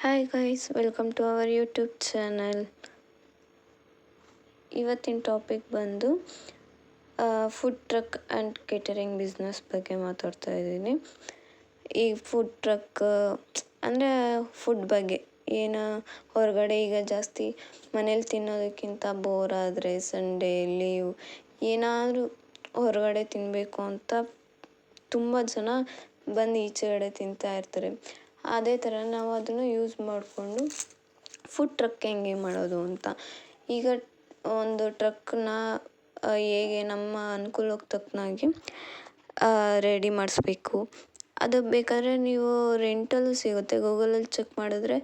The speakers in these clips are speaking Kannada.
Hi guys, welcome to our YouTube channel. ಇವತ್ತಿನ ಟಾಪಿಕ್ ಬಂದು food truck and catering business ಬಗ್ಗೆ ಮಾತಾಡ್ತಾ ಇದ್ದೀನಿ. ಈ ಫುಡ್ ಟ್ರಕ್ ಅಂದರೆ ಫುಡ್ ಬಗ್ಗೆ ಏನು ಹೊರಗಡೆ ಈಗ ಜಾಸ್ತಿ ಮನೇಲಿ ತಿನ್ನೋದಕ್ಕಿಂತ ಬೋರ್ ಆದರೆ ಸಂಡೇ ಲೀವ್ ಏನಾದರೂ ಹೊರಗಡೆ ತಿನ್ನಬೇಕು ಅಂತ ತುಂಬ ಜನ ಬಂದು ಈಚೆಗಡೆ ತಿಂತಾ ಇರ್ತಾರೆ. ಅದೇ ಥರ ನಾವು ಅದನ್ನು ಯೂಸ್ ಮಾಡಿಕೊಂಡು ಫುಡ್ ಟ್ರಕ್ ಹೆಂಗೆ ಮಾಡೋದು ಅಂತ. ಈಗ ಒಂದು ಟ್ರಕ್ಕನ್ನ ಹೇಗೆ ನಮ್ಮ ಅನುಕೂಲಕ್ಕೆ ತಕ್ಕನಾಗಿ ರೆಡಿ ಮಾಡಿಸ್ಬೇಕು. ಅದು ಬೇಕಾದರೆ ನೀವು ರೆಂಟಲ್ಲೂ ಸಿಗುತ್ತೆ, ಗೂಗಲಲ್ಲಿ ಚೆಕ್ ಮಾಡಿದ್ರೆ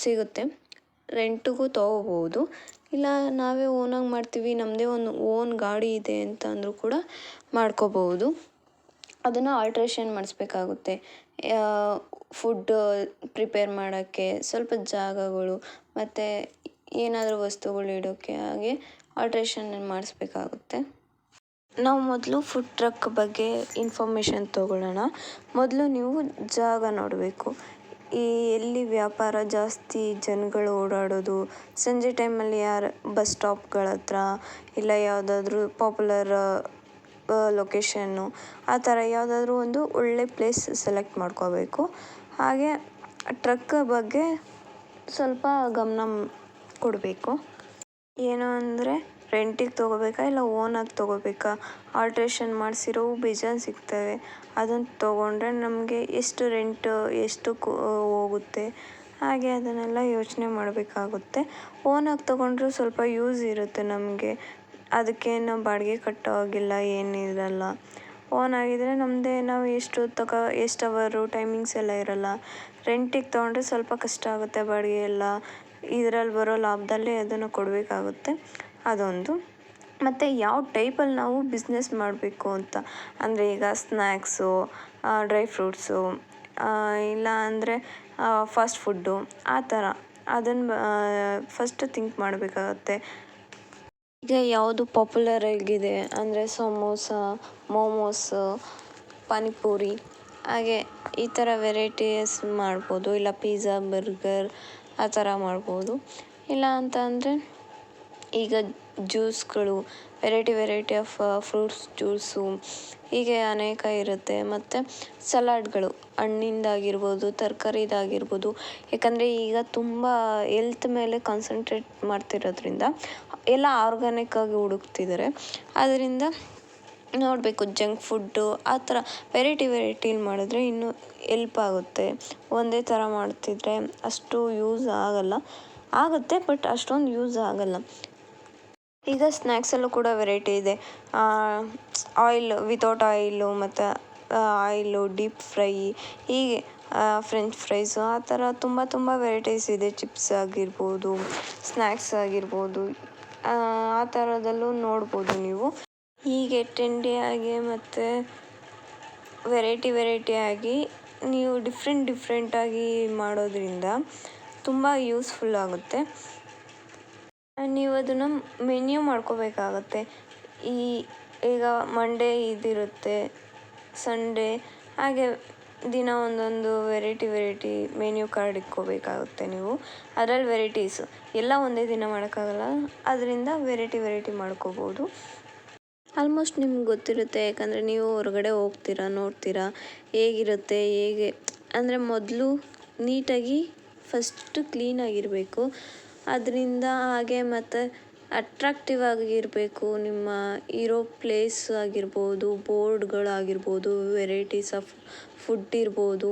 ಸಿಗುತ್ತೆ. ರೆಂಟಿಗೂ ತೊಗೋಬೋದು, ಇಲ್ಲ ನಾವೇ ಓನಾಗಿ ಮಾಡ್ತೀವಿ, ನಮ್ಮದೇ ಒಂದು ಓನ್ ಗಾಡಿ ಇದೆ ಅಂತ ಅಂದರೂ ಕೂಡ ಮಾಡ್ಕೋಬಹುದು. ಅದನ್ನು ಆಲ್ಟ್ರೇಷನ್ ಮಾಡಿಸ್ಬೇಕಾಗುತ್ತೆ. ಫುಡ್ ಪ್ರಿಪೇರ್ ಮಾಡೋಕ್ಕೆ ಸ್ವಲ್ಪ ಜಾಗಗಳು ಮತ್ತು ಏನಾದರೂ ವಸ್ತುಗಳು ಇಡೋಕ್ಕೆ ಹಾಗೆ ಆಲ್ಟ್ರೇಷನ್ ಮಾಡಿಸ್ಬೇಕಾಗುತ್ತೆ. ನಾವು ಮೊದಲು ಫುಡ್ ಟ್ರಕ್ ಬಗ್ಗೆ ಇನ್ಫಾರ್ಮೇಷನ್ ತೊಗೊಳ್ಳೋಣ. ಮೊದಲು ನೀವು ಜಾಗ ನೋಡಬೇಕು. ಎಲ್ಲಿ ವ್ಯಾಪಾರ ಜಾಸ್ತಿ ಜನಗಳು ಓಡಾಡೋದು, ಸಂಜೆ ಟೈಮಲ್ಲಿ ಬಸ್ ಸ್ಟಾಪ್ಗಳ ಹತ್ರ ಇಲ್ಲ ಯಾವುದಾದ್ರೂ ಪಾಪ್ಯುಲರ್ ಲೊಕೇಶನ್ನು ಆ ಥರ ಯಾವುದಾದ್ರೂ ಒಂದು ಒಳ್ಳೆ ಪ್ಲೇಸ್ ಸೆಲೆಕ್ಟ್ ಮಾಡ್ಕೋಬೇಕು. ಹಾಗೆ ಟ್ರಕ್ ಬಗ್ಗೆ ಸ್ವಲ್ಪ ಗಮನ ಕೊಡಬೇಕು. ಏನು ಅಂದರೆ ರೆಂಟಿಗೆ ತೊಗೋಬೇಕಾ ಇಲ್ಲ ಓನಾಗಿ ತೊಗೋಬೇಕಾ, ಆಲ್ಟ್ರೇಷನ್ ಮಾಡಿಸಿರೋವು ಬೇಜಾನ್ ಸಿಗ್ತವೆ. ಅದನ್ನು ತೊಗೊಂಡ್ರೆ ನಮಗೆ ಎಷ್ಟು ರೆಂಟ್ ಎಷ್ಟು ಹೋಗುತ್ತೆ ಹಾಗೆ ಅದನ್ನೆಲ್ಲ ಯೋಚನೆ ಮಾಡಬೇಕಾಗುತ್ತೆ. ಓನಾಗಿ ತೊಗೊಂಡ್ರೂ ಸ್ವಲ್ಪ ಯೂಸ್ ಇರುತ್ತೆ ನಮಗೆ, ಅದಕ್ಕೇನು ಬಾಡಿಗೆ ಕಟ್ಟೋ ಹಾಗಿಲ್ಲ ಏನಿರಲ್ಲ. ಓನ್ ಆಗಿದ್ದರೆ ನಮ್ಮದೇ, ನಾವು ಎಷ್ಟು ಅವರು ಟೈಮಿಂಗ್ಸ್ ಎಲ್ಲ ಇರಲ್ಲ. ರೆಂಟಿಗೆ ತೊಗೊಂಡ್ರೆ ಸ್ವಲ್ಪ ಕಷ್ಟ ಆಗುತ್ತೆ, ಬಾಡಿಗೆ ಎಲ್ಲ ಇದರಲ್ಲಿ ಬರೋ ಲಾಭದಲ್ಲೇ ಅದನ್ನು ಕೊಡಬೇಕಾಗುತ್ತೆ. ಅದೊಂದು. ಮತ್ತು ಯಾವ ಟೈಪಲ್ಲಿ ನಾವು ಬಿಸ್ನೆಸ್ ಮಾಡಬೇಕು ಅಂತ ಅಂದರೆ ಈಗ ಸ್ನ್ಯಾಕ್ಸು, ಡ್ರೈ ಫ್ರೂಟ್ಸು, ಇಲ್ಲ ಅಂದರೆ ಫಾಸ್ಟ್ ಫುಡ್ಡು ಆ ಥರ ಅದನ್ನು ಫಸ್ಟ್ ಥಿಂಕ್ ಮಾಡಬೇಕಾಗತ್ತೆ. ಈಗ ಯಾವುದು ಪಾಪ್ಯುಲರ್ ಆಗಿದೆ ಅಂದರೆ ಸಮೋಸ, ಮೋಮೋಸು, ಪಾನಿಪೂರಿ ಹಾಗೆ ಈ ಥರ ವೆರೈಟೀಸ್ ಮಾಡ್ಬೋದು. ಇಲ್ಲ ಪಿಝಾ, ಬರ್ಗರ್ ಆ ಥರ ಮಾಡ್ಬೋದು. ಇಲ್ಲ ಅಂತ ಅಂದರೆ ಈಗ ಜ್ಯೂಸ್ಗಳು, ವೆರೈಟಿ ಆಫ್ ಫ್ರೂಟ್ಸ್ ಜ್ಯೂಸು ಹೀಗೆ ಅನೇಕ ಇರುತ್ತೆ. ಮತ್ತು ಸಲಾಡ್ಗಳು, ಹಣ್ಣಿಂದಾಗಿರ್ಬೋದು, ತರಕಾರಿದಾಗಿರ್ಬೋದು. ಯಾಕಂದರೆ ಈಗ ತುಂಬ ಎಲ್ತ್ ಮೇಲೆ ಕಾನ್ಸಂಟ್ರೇಟ್ ಮಾಡ್ತಿರೋದ್ರಿಂದ ಎಲ್ಲ ಆರ್ಗಾನಿಕ್ಕಾಗಿ ಹುಡುಕ್ತಿದ್ದಾರೆ. ಅದರಿಂದ ನೋಡಬೇಕು, ಜಂಕ್ ಫುಡ್ಡು ಆ ಥರ ವೆರೈಟಿಲಿ ಮಾಡಿದ್ರೆ ಇನ್ನೂ ಎಲ್ಪ್ ಆಗುತ್ತೆ. ಒಂದೇ ಥರ ಮಾಡ್ತಿದ್ರೆ ಅಷ್ಟು ಯೂಸ್ ಆಗುತ್ತೆ ಬಟ್ ಅಷ್ಟೊಂದು ಯೂಸ್ ಆಗಲ್ಲ. ಈಗ ಸ್ನ್ಯಾಕ್ಸಲ್ಲೂ ಕೂಡ ವೆರೈಟಿ ಇದೆ. ಆಯಿಲ್ ವಿತೌಟ್ ಆಯಿಲು ಮತ್ತು ಆಯಿಲು, ಡೀಪ್ ಫ್ರೈ, ಹೀಗೆ ಫ್ರೆಂಚ್ ಫ್ರೈಸು ಆ ಥರ ತುಂಬ ವೆರೈಟೀಸ್ ಇದೆ. ಚಿಪ್ಸ್ ಆಗಿರ್ಬೋದು, ಸ್ನ್ಯಾಕ್ಸ್ ಆಗಿರ್ಬೋದು, ಆ ಥರದಲ್ಲೂ ನೋಡ್ಬೋದು ನೀವು. ಹೀಗೆ ಟ್ರೆಂಡಿಯಾಗಿ ಮತ್ತು ವೆರೈಟಿಯಾಗಿ ನೀವು ಡಿಫ್ರೆಂಟಾಗಿ ಮಾಡೋದ್ರಿಂದ ತುಂಬ ಯೂಸ್ಫುಲ್ ಆಗುತ್ತೆ. ನೀವು ಅದನ್ನು ಮೆನ್ಯೂ ಮಾಡ್ಕೋಬೇಕಾಗತ್ತೆ. ಈಗ ಮಂಡೇ ಇದಿರುತ್ತೆ, ಸಂಡೇ ಹಾಗೆ ದಿನ ಒಂದೊಂದು ವೆರೈಟಿ ಮೆನ್ಯೂ ಕಾರ್ಡ್ ಇಟ್ಕೋಬೇಕಾಗುತ್ತೆ ನೀವು. ಅದರಲ್ಲಿ ವೆರೈಟೀಸು ಎಲ್ಲ ಒಂದೇ ದಿನ ಮಾಡೋಕ್ಕಾಗಲ್ಲ, ಅದರಿಂದ ವೆರೈಟಿ ಮಾಡ್ಕೋಬೋದು. ಆಲ್ಮೋಸ್ಟ್ ನಿಮ್ಗೆ ಗೊತ್ತಿರುತ್ತೆ, ಯಾಕಂದರೆ ನೀವು ಹೊರಗಡೆ ಹೋಗ್ತೀರಾ, ನೋಡ್ತೀರಾ ಹೇಗಿರುತ್ತೆ ಅಂದರೆ ಮೊದಲು ನೀಟಾಗಿ ಫಸ್ಟು ಕ್ಲೀನಾಗಿರಬೇಕು. ಅದರಿಂದ ಹಾಗೆ ಮತ್ತು ಅಟ್ರಾಕ್ಟಿವ್ ಆಗಿರಬೇಕು. ನಿಮ್ಮ ಇರೋ ಪ್ಲೇಸ್ ಆಗಿರ್ಬೋದು, ಬೋರ್ಡ್ಗಳಾಗಿರ್ಬೋದು, ವೆರೈಟೀಸ್ ಆಫ್ ಫುಡ್ ಇರ್ಬೋದು,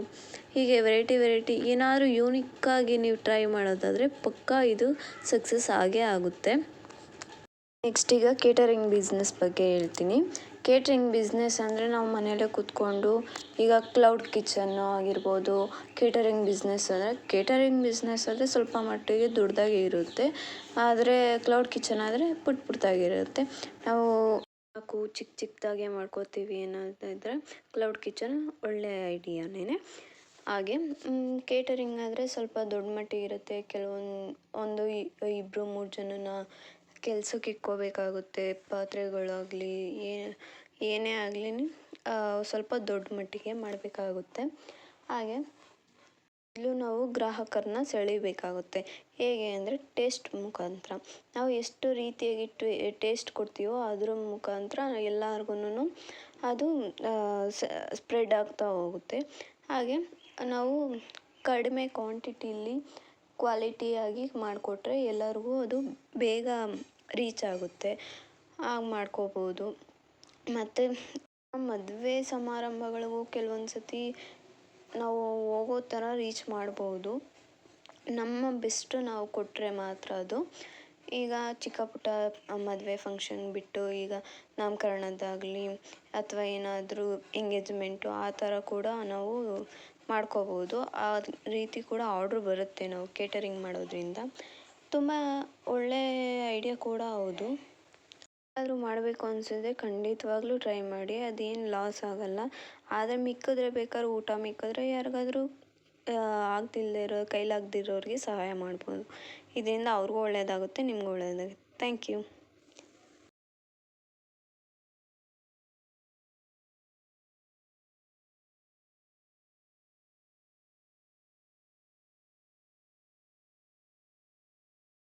ಹೀಗೆ ವೆರೈಟಿ ಏನಾದರೂ ಯೂನಿಕ್ಕಾಗಿ ನೀವು ಟ್ರೈ ಮಾಡೋದಾದರೆ ಪಕ್ಕಾ ಇದು ಸಕ್ಸಸ್ ಆಗೇ ಆಗುತ್ತೆ. ನೆಕ್ಸ್ಟ್ ಈಗ ಕೇಟರಿಂಗ್ ಬಿಸ್ನೆಸ್ ಬಗ್ಗೆ ಹೇಳ್ತೀನಿ. ಕೇಟ್ರಿಂಗ್ ಬಿಸ್ನೆಸ್ ಅಂದರೆ ನಾವು ಮನೆಯಲ್ಲೇ ಕೂತ್ಕೊಂಡು ಈಗ ಕ್ಲೌಡ್ ಕಿಚನ್ನು ಆಗಿರ್ಬೋದು. ಕೇಟರಿಂಗ್ ಬಿಸ್ನೆಸ್ ಅಂದರೆ ಸ್ವಲ್ಪ ಮಟ್ಟಿಗೆ ದೊಡ್ಡದಾಗಿ ಇರುತ್ತೆ. ಆದರೆ ಕ್ಲೌಡ್ ಕಿಚನ್ ಆದರೆ ಪುಟ್ಟದಾಗಿರುತ್ತೆ. ನಾವು ಚಿಕ್ಕದಾಗೆ ಮಾಡ್ಕೋತೀವಿ ಅನ್ನೋದಾದರೆ ಕ್ಲೌಡ್ ಕಿಚನ್ ಒಳ್ಳೆಯ ಐಡಿಯಾನೇ. ಹಾಗೆ ಕೇಟರಿಂಗ್ ಆದರೆ ಸ್ವಲ್ಪ ದೊಡ್ಡ ಮಟ್ಟಿಗೆ ಇರುತ್ತೆ. ಒಂದು 2-3 ಜನನ ಕೆಲ್ಸಕ್ಕೆ ಇಟ್ಕೋಬೇಕಾಗುತ್ತೆ. ಪಾತ್ರೆಗಳಾಗಲಿ ಏನೇ ಆಗಲಿ ಸ್ವಲ್ಪ ದೊಡ್ಡ ಮಟ್ಟಿಗೆ ಮಾಡಬೇಕಾಗುತ್ತೆ. ಹಾಗೆ ಇಲ್ಲೂ ನಾವು ಗ್ರಾಹಕರನ್ನ ಸೆಳೀಬೇಕಾಗುತ್ತೆ. ಹೇಗೆ ಅಂದರೆ ಟೇಸ್ಟ್ ಮುಖಾಂತರ. ನಾವು ಎಷ್ಟು ರೀತಿಯಾಗಿ ಟೇಸ್ಟ್ ಕೊಡ್ತೀವೋ ಅದ್ರ ಮುಖಾಂತರ ಎಲ್ಲಾರ್ಗೂನು ಅದು ಸ್ಪ್ರೆಡ್ ಆಗ್ತಾ ಹೋಗುತ್ತೆ. ಹಾಗೆ ನಾವು ಕಡಿಮೆ ಕ್ವಾಂಟಿಟಿಲಿ ಕ್ವಾಲಿಟಿಯಾಗಿ ಮಾಡಿಕೊಟ್ರೆ ಎಲ್ಲರಿಗೂ ಅದು ಬೇಗ ರೀಚ್ ಆಗುತ್ತೆ. ಹಾಗೆ ಮಾಡ್ಕೋಬೋದು. ಮತ್ತು ಮದುವೆ ಸಮಾರಂಭಗಳಿಗೂ ಕೆಲವೊಂದು ಸತಿ ನಾವು ಹೋಗೋ ಥರ ರೀಚ್ ಮಾಡ್ಬೋದು. ನಮ್ಮ ಬೆಸ್ಟ್ ನಾವು ಕೊಟ್ಟರೆ ಮಾತ್ರ ಅದು. ಈಗ ಚಿಕ್ಕ ಪುಟ್ಟ ಮದುವೆ ಫಂಕ್ಷನ್ ಬಿಟ್ಟು ಈಗ ನಾಮಕರಣದ್ದಾಗಲಿ ಅಥವಾ ಏನಾದರೂ ಎಂಗೇಜ್ಮೆಂಟು ಆ ಥರ ಕೂಡ ನಾವು ಮಾಡ್ಕೋಬೋದು. ಆ ರೀತಿ ಕೂಡ ಆರ್ಡ್ರ್ ಬರುತ್ತೆ ನಾವು ಕೇಟರಿಂಗ್ ಮಾಡೋದ್ರಿಂದ. ತುಂಬ ಒಳ್ಳೆಯ ಐಡಿಯಾ ಕೂಡ ಹೌದು. ಏನಾದರೂ ಮಾಡಬೇಕು ಅನಿಸಿದ್ರೆ ಖಂಡಿತವಾಗ್ಲೂ ಟ್ರೈ ಮಾಡಿ. ಅದೇನು ಲಾಸ್ ಆಗೋಲ್ಲ. ಆದರೆ ಮಿಕ್ಕಿದ್ರೆ ಬೇಕಾದ್ರೆ ಊಟ ಮಿಕ್ಕಿದ್ರೆ ಯಾರಿಗಾದ್ರೂ ಕೈಲಾಗದಿರೋರಿಗೆ ಸಹಾಯ ಮಾಡ್ಬೋದು. ಇದರಿಂದ ಅವ್ರಿಗೂ ಒಳ್ಳೆಯದಾಗುತ್ತೆ, ನಿಮಗೂ ಒಳ್ಳೆಯದಾಗುತ್ತೆ. Thank you.